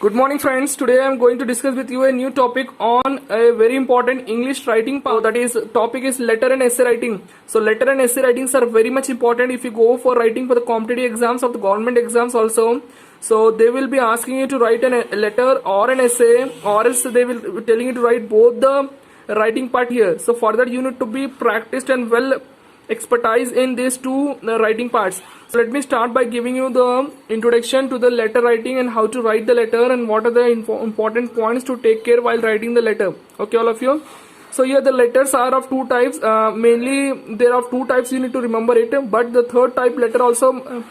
Good morning, friends. Today I am going to discuss with you a new topic on a very important English writing power. That is, topic is letter and essay writing. So, letter and essay writings are very much important if you go for writing for the competitive exams of the government exams also. So, they will be asking you to write a letter or an essay, or else they will be telling you to write both the writing part here. So, for that you need to be practiced and well expertise in these two writing parts. So let me start by giving you the introduction to the letter writing and how to write the letter and what are the important points to take care while writing the letter. Okay, all of you. So here the letters are of two types. Mainly there are two types, you need to remember it. But the third type letter also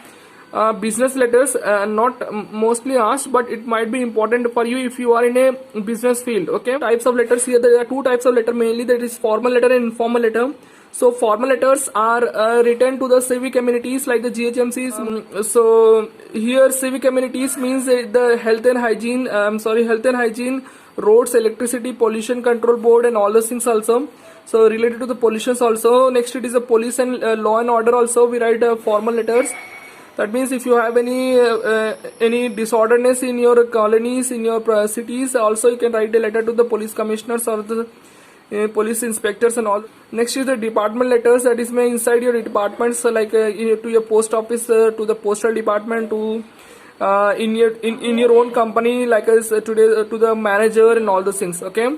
business letters, not mostly asked, but it might be important for you if you are in a business field. Okay, types of letters here. There are two types of letter mainly. That is formal letter and informal letter. So formal letters are written to the civic amenities like the GHMCs. So here civic amenities means the health and hygiene. Health and hygiene, roads, electricity, pollution control board, and all those things also. So related to the pollutions also. Next it is the police and law and order also. We write formal letters. That means if you have any disorderness in your colonies, in your cities, also you can write a letter to the police commissioners or the police inspectors and all. Next is the department letters, that is may inside your departments, like to your post office, to the postal department, to in your own company, like as today to the manager and all those things. Okay.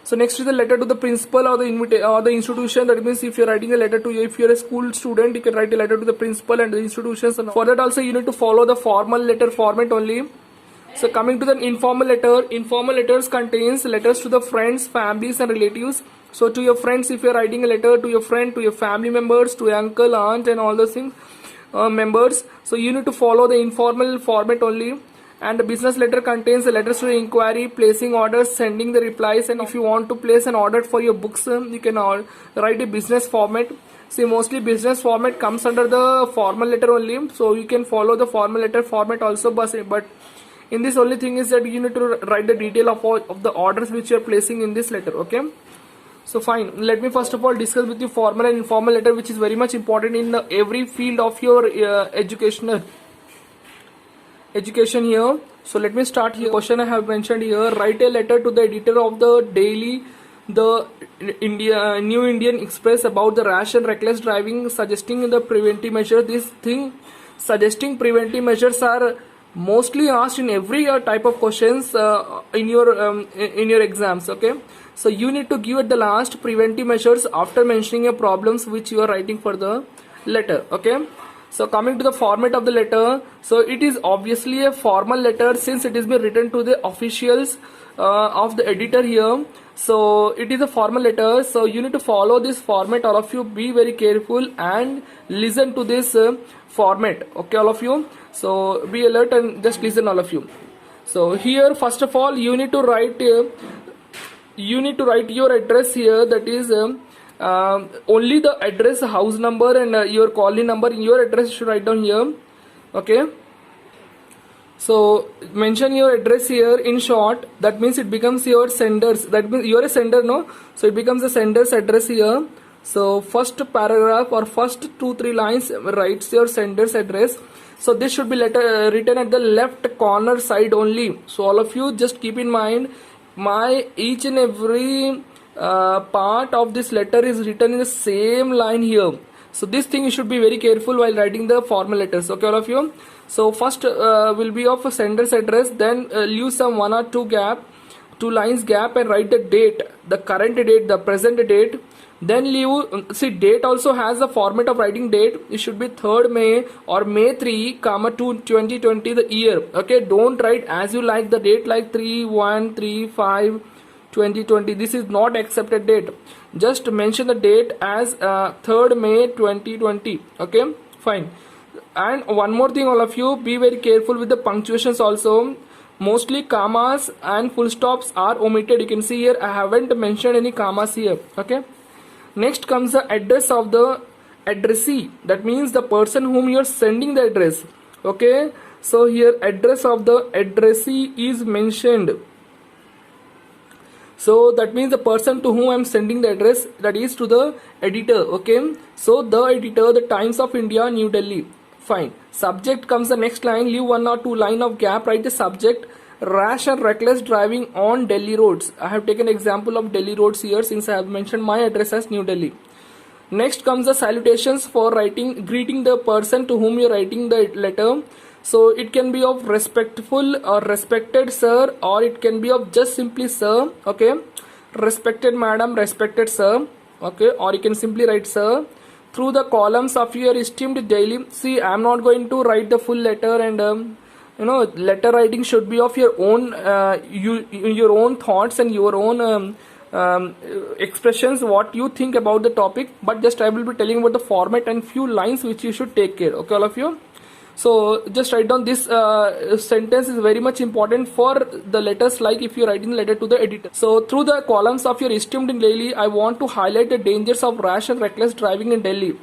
So next is the letter to the principal or the institution. That means if you're writing a letter to you, if you're a school student, you can write a letter to the principal and the institutions. And for that also you need to follow the formal letter format only. So coming to the informal letters contains letters to the friends, families and relatives. So to your friends, if you're writing a letter to your friend, to your family members, to your uncle, aunt and all those things, members. So you need to follow the informal format only. And the business letter contains the letters to the inquiry, placing orders, sending the replies. And if you want to place an order for your books, you can write a business format. See, mostly business format comes under the formal letter only. So you can follow the formal letter format also, but in this only thing is that you need to write the detail of the orders which you are placing in this letter. Okay, so fine, let me first of all discuss with you formal and informal letter, which is very much important in every field of your education here. So let me start here. Question I have mentioned here: write a letter to the editor of the daily the New Indian Express about the rash and reckless driving, suggesting the preventive measures. This thing, suggesting preventive measures, are mostly asked in every type of questions in your exams. Okay, so you need to give at the last preventive measures after mentioning your problems which you are writing for the letter. Okay, so coming to the format of the letter, so it is obviously a formal letter since it is been written to the officials of the editor here. So it is a formal letter, so you need to follow this format. All of you be very careful and listen to this format. Okay, all of you, so be alert and just listen, all of you. So here first of all you need to write your address here. That is only the address, house number and your colony number in your address you should write down here. Okay, so mention your address here in short. That means it becomes your senders, that means you are a sender, no? So it becomes the sender's address here. So first paragraph or first 2-3 lines writes your sender's address. So this should be written at the left corner side only. So all of you just keep in mind, my each and every part of this letter is written in the same line here. So this thing you should be very careful while writing the formal letters. Okay, all of you. So first will be of a sender's address, then leave some 1 or 2 lines gap and write the date, the current date, the present date. Then leave, see, date also has a format of writing date. It should be 3rd May or May 3, 2020, the year. Okay, don't write as you like the date like 3/1/3/5/2020. This is not accepted date. Just mention the date as 3rd May 2020. Okay, fine. And one more thing, all of you, be very careful with the punctuations also. Mostly commas and full stops are omitted. You can see here I haven't mentioned any commas here. Okay, next comes the address of the addressee. That means the person whom you are sending the address. Okay, so here address of the addressee is mentioned. So that means the person to whom I am sending the address, that is to the editor. Okay, so the editor, the Times of India, New Delhi. Fine. Subject comes the next line. Leave 1 or 2 line of gap. Write the subject. rash and reckless driving on Delhi roads. I have taken example of Delhi roads here since I have mentioned my address as New Delhi. Next comes the salutations for greeting the person to whom you're writing the letter. So it can be of respectful or respected sir, or it can be of just simply sir. Okay, respected madam, respected sir. Okay, or you can simply write sir. Through the columns of your esteemed daily. See, I'm not going to write the full letter, and letter writing should be of your own, your own thoughts and your own expressions, what you think about the topic. But just I will be telling about the format and few lines which you should take care. Okay, all of you. So just write down this sentence is very much important for the letters, like if you're writing letter to the editor. So through the columns of your esteemed daily, I want to highlight the dangers of rash and reckless driving in Delhi.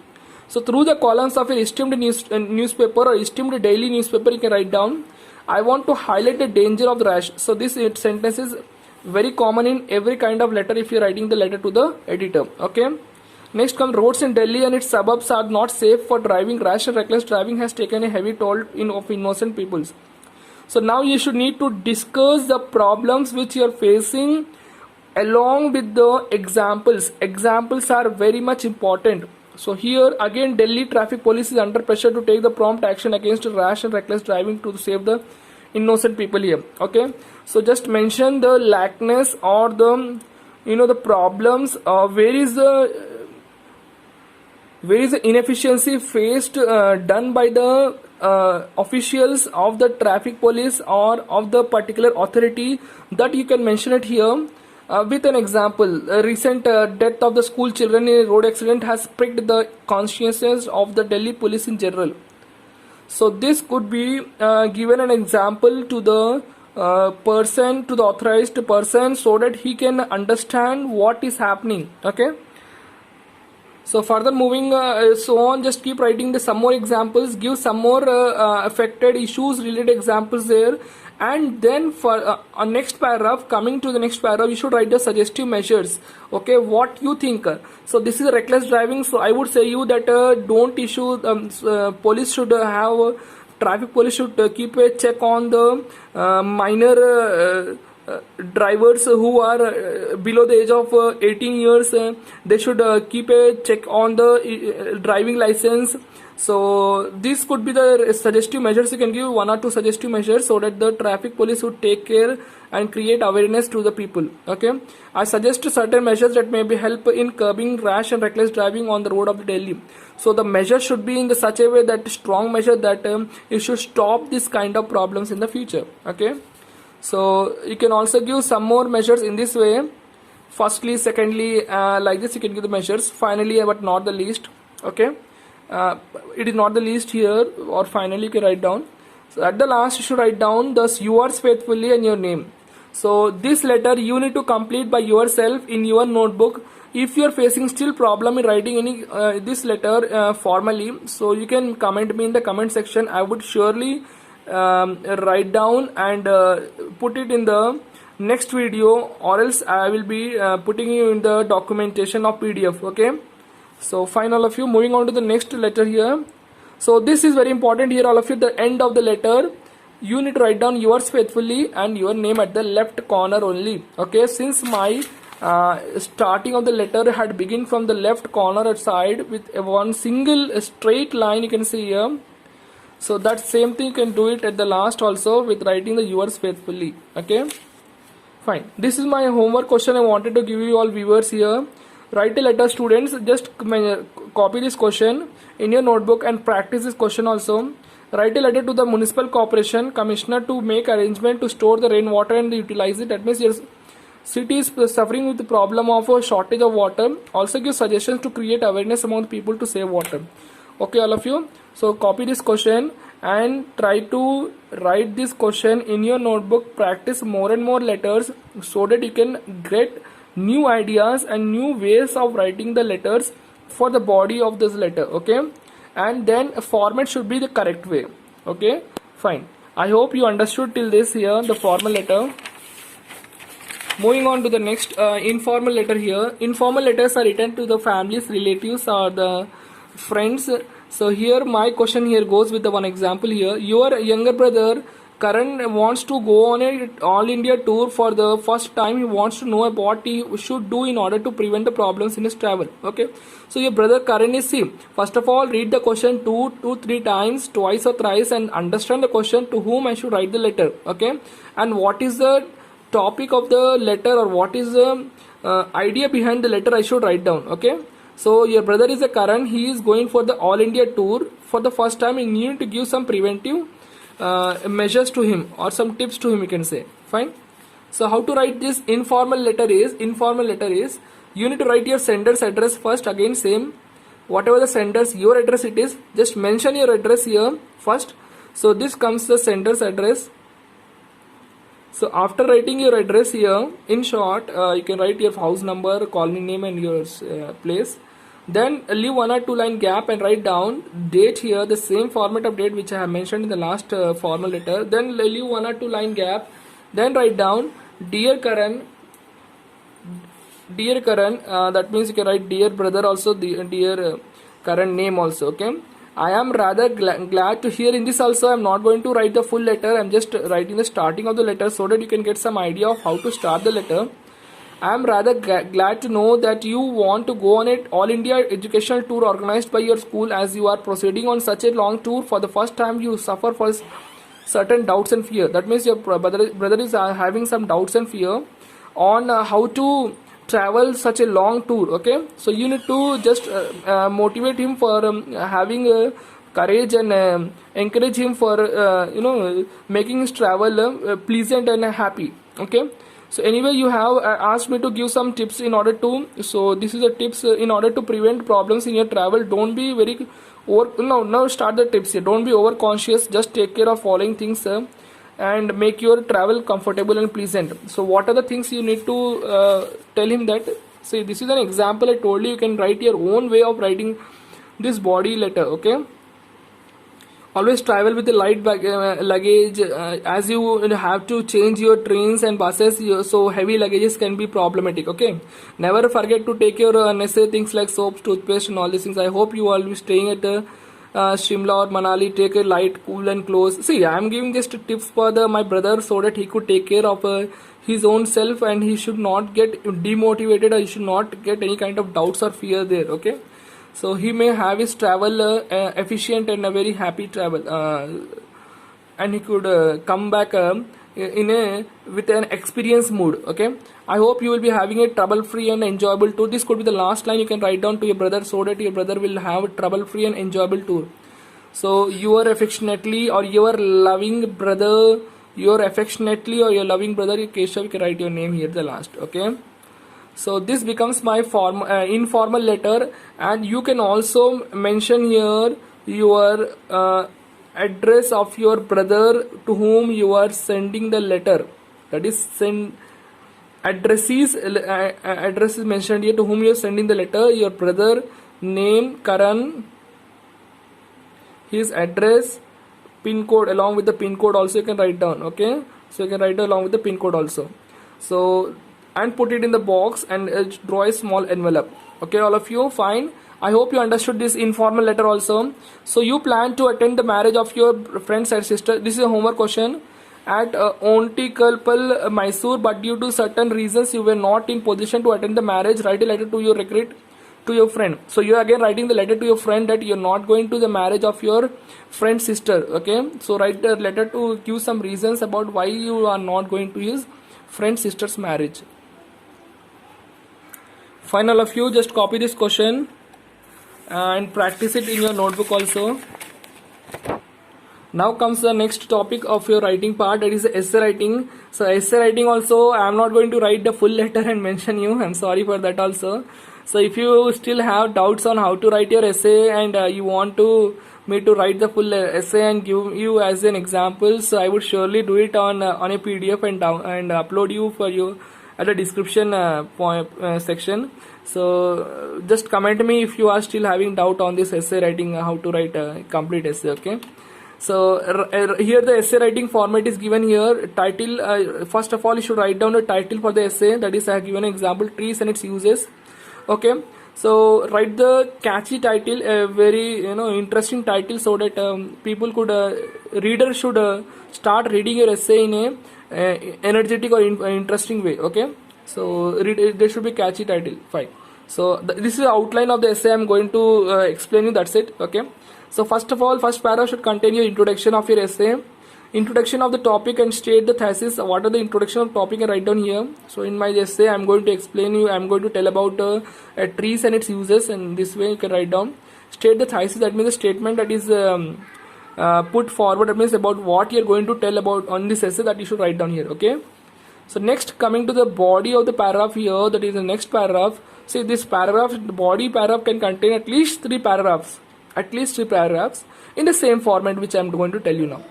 So through the columns of your esteemed newspaper or esteemed daily newspaper, you can write down, I want to highlight the danger of the rash. So this sentence is very common in every kind of letter if you're writing the letter to the editor. Okay. Next comes roads in Delhi and its suburbs are not safe for driving. Rash and reckless driving has taken a heavy toll of innocent peoples. So now you should need to discuss the problems which you are facing along with the examples. Examples are very much important. So here again Delhi traffic police is under pressure to take the prompt action against rash and reckless driving to save the innocent people here. Okay. So just mention the lackness or the the problems. Where is the inefficiency faced done by the officials of the traffic police or of the particular authority, that you can mention it here with an example. A recent death of the school children in a road accident has pricked the consciences of the Delhi police in general. So this could be given an example to the person, to the authorized person, so that he can understand what is happening. Okay. So further moving so on, just keep writing some more examples, give some more affected issues related examples there, and then for next paragraph, coming to the next paragraph, you should write the suggestive measures. Okay, what you think. So this is reckless driving. So I would say you that don't issue. Police should have traffic police should keep a check on the minor. Drivers who are below the age of 18 years, they should keep a check on the driving license. So this could be the suggestive measures. You can give 1 or 2 suggestive measures so that the traffic police would take care and create awareness to the people. Okay, I suggest certain measures that may be help in curbing rash and reckless driving on the road of Delhi. So the measure should be in such a way that strong measure that it should stop this kind of problems in the future. Okay. So you can also give some more measures in this way. Firstly, secondly, like this you can give the measures. Finally, but not the least. Okay, it is not the least here, or finally you can write down. So at the last you should write down thus yours faithfully and your name. So this letter you need to complete by yourself in your notebook. If you are facing still problem in writing any this letter formally, so you can comment me in the comment section. I would surely write down and put it in the next video, or else I will be putting you in the documentation of PDF. Okay, so fine all of you. Moving on to the next letter here. So this is very important here all of you. The end of the letter you need to write down yours faithfully and your name at the left corner only. Okay, since my starting of the letter had begin from the left corner side with one single straight line, you can see here. So that same thing you can do it at the last also with writing the yours faithfully. Okay, fine. This is my homework question I wanted to give you all viewers here. Write a letter, students. Just copy this question in your notebook and practice this question also. Write a letter to the municipal corporation commissioner to make arrangement to store the rainwater and utilize it. That means your city is suffering with the problem of a shortage of water. Also give suggestions to create awareness among people to save water. Okay, all of you. So copy this question and try to write this question in your notebook. Practice more and more letters so that you can get new ideas and new ways of writing the letters for the body of this letter. Okay, and then format should be the correct way. Okay, fine. I hope you understood till this here the formal letter. Moving on to the next informal letter here. Informal letters are written to the families, relatives, or the friends. So here my question here goes with the one example here. Your younger brother Karan wants to go on a all India tour for the first time. He wants to know what he should do in order to prevent the problems in his travel. Okay, so your brother Karan is see. First of all, read the question two to three times, twice or thrice, and understand the question to whom I should write the letter. Okay, and what is the topic of the letter, or what is the idea behind the letter I should write down. Okay, so your brother is a Karan. He is going for the all India tour for the first time. You need to give some preventive measures to him, or some tips to him, you can say. Fine. So how to write this informal letter is you need to write your sender's address first. Again same, whatever the sender's your address it is, just mention your address here first. So this comes the sender's address. So after writing your address here, in short, you can write your house number, colony name, and your place. Then leave 1 or 2 line gap and write down date here, the same format of date which I have mentioned in the last formal letter. Then leave 1 or 2 line gap. Then write down dear Karan. That means you can write dear brother also, dear Karan name also. Okay. I am rather glad to hear. In this also I am not going to write the full letter. I am just writing the starting of the letter so that you can get some idea of how to start the letter. I am rather glad to know that you want to go on an all India educational tour organized by your school. As you are proceeding on such a long tour for the first time, you suffer for certain doubts and fear. That means your brother is having some doubts and fear on how to travel such a long tour. Okay, so you need to just motivate him for having courage, and encourage him for making his travel pleasant and happy. Okay, so anyway, you have asked me to give some tips in order to, so this is the tips in order to prevent problems in your travel. Don't be very now start the tips here. Don't be over conscious, just take care of following things and make your travel comfortable and pleasant. So what are the things you need to tell him that, see, this is an example I told you. You can write your own way of writing this body letter. Okay, always travel with a light luggage, as you have to change your trains and buses, so heavy luggages can be problematic. Okay, never forget to take your necessary things like soaps, toothpaste, and all these things. I hope you all be staying at Shimla or Manali. Take a light, cool and clothes. See, I am giving just tips for my brother so that he could take care of his own self, and he should not get demotivated, or he should not get any kind of doubts or fear there. Okay, so he may have his travel efficient and a very happy travel, and he could come back with an experienced mood. Okay, I hope you will be having a trouble free and enjoyable tour. This could be the last line you can write down to your brother so that your brother will have a trouble free and enjoyable tour. So your affectionately, or your loving brother, your affectionately or your loving brother Keshav, you can write your name here the last. Okay, so this becomes my informal letter, and you can also mention here your address of your brother to whom you are sending the letter. That is, address is mentioned here to whom you are sending the letter. Your brother name Karan, his address, pin code, along with the pin code also you can write down. Okay, so you can write along with the pin code also. So, and put it in the box and draw a small envelope. Okay, all of you, fine. I hope you understood this informal letter also. So you plan to attend the marriage of your friend's and sister. This is a homework question. At Ontikalpal, Mysore, but due to certain reasons you were not in position to attend the marriage. Write a letter to your regret to your friend. So you are again writing the letter to your friend that you are not going to the marriage of your friend's sister. Okay, so write the letter to give some reasons about why you are not going to his friend's sister's marriage. Fine, all of you, just copy this question and practice it in your notebook also. Now comes the next topic of your writing part, that is essay writing. So essay writing also, I am not going to write the full letter and mention you. I am sorry for that also. So if you still have doubts on how to write your essay, and you want me to write the full essay and give you as an example, so I would surely do it on a PDF and upload you for you at the description section. So just comment me if you are still having doubt on this essay writing, how to write a complete essay. Okay, so here the essay writing format is given here. Title, first of all you should write down the title for the essay, that is I have given an example, trees and its uses. Okay, So write the catchy title, a very interesting title, so that people could reader should start reading your essay in a energetic or interesting way. Okay, so there should be catchy title. Fine. So this is the outline of the essay I'm going to explain you. That's it. Okay. So first of all, first paragraph should contain your introduction of your essay, introduction of the topic, and state the thesis. What are the introduction of topic, and write down here. So in my essay I'm going to explain you, I'm going to tell about trees and its uses, and this way you can write down. State the thesis, that means the statement that is put forward, that means about what you're going to tell about on this essay, that you should write down here. Okay, so next, coming to the body of the paragraph here, that is the next paragraph. See, this paragraph, the body paragraph can contain at least three paragraphs in the same format which I'm going to tell you now.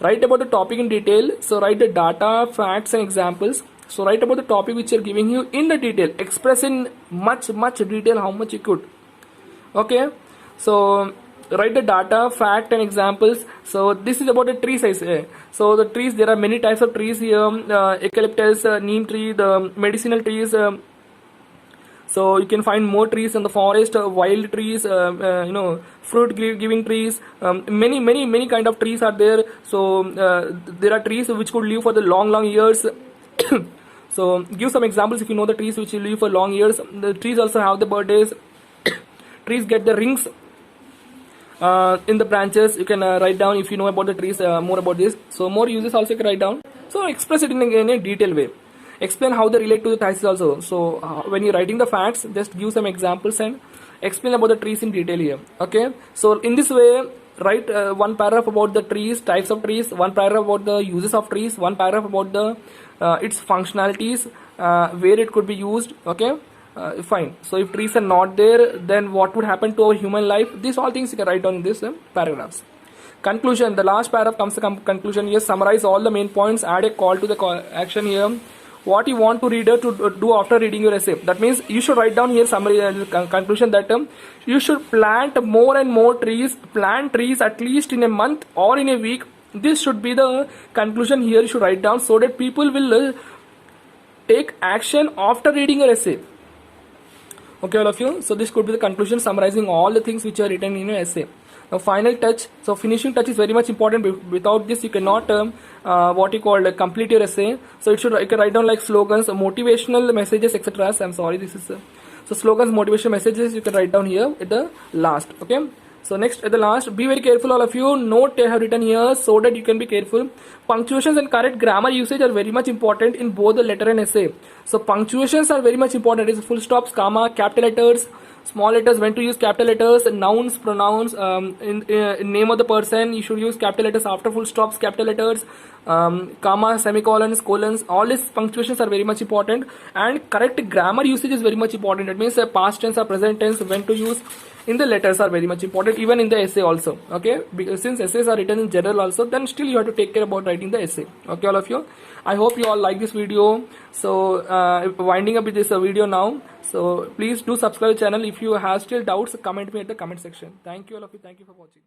Write about the topic in detail. So write the data, facts and examples. So write about the topic which are giving you in the detail. Express in much detail how much you could. Okay. So write the data, fact and examples. So this is about the tree size. So the trees, there are many types of trees here. Eucalyptus, neem tree, the medicinal trees. So you can find more trees in the forest, wild trees, fruit giving trees. Many kind of trees are there. So there are trees which could live for the long years. So give some examples if you know the trees which will live for long years. The trees also have the birthdays. Trees get the rings in the branches. You can write down if you know about the trees, more about this. So more uses also you can write down. So express it in a detailed way. Explain how they relate to the thesis also. So when you're writing the facts, just give some examples and explain about the trees in detail here. Okay, so in this way, write one paragraph about the trees, types of trees, one paragraph about the uses of trees, one paragraph about the its functionalities, where it could be used. Okay, fine. So if trees are not there, then what would happen to our human life? These all things you can write down in this paragraphs. Conclusion, the last paragraph comes to conclusion here. Summarize all the main points, add a call to the action here. What you want to reader to do after reading your essay. That means you should write down here summary conclusion that you should plant more and more trees. Plant trees at least in a month or in a week. This should be the conclusion here. You should write down so that people will take action after reading your essay. Okay, all of you. So this could be the conclusion, summarizing all the things which are written in your essay. Now final touch. So finishing touch is very much important. Without this you cannot complete your essay. So you can write down like slogans, motivational messages, etc. I'm sorry, this is so slogans, motivational messages you can write down here at the last. Okay, so next at the last, be very careful all of you. Note I have written here so that you can be careful. Punctuations and correct grammar usage are very much important in both the letter and essay. So punctuations are very much important. It is full stops, comma, capital letters, small letters, when to use capital letters, nouns, pronouns, in name of the person you should use capital letters after full stops, capital letters, comma, semicolons, colons. All these punctuations are very much important, and correct grammar usage is very much important. It means past tense or present tense, when to use in the letters are very much important, even in the essay also. Okay, because since essays are written in general also, then still you have to take care about writing the essay. Okay, all of you, I hope you all like this video. So winding up with this video now. So please do subscribe the channel. If you have still doubts, comment me at the comment section. Thank you all of you. Thank you for watching.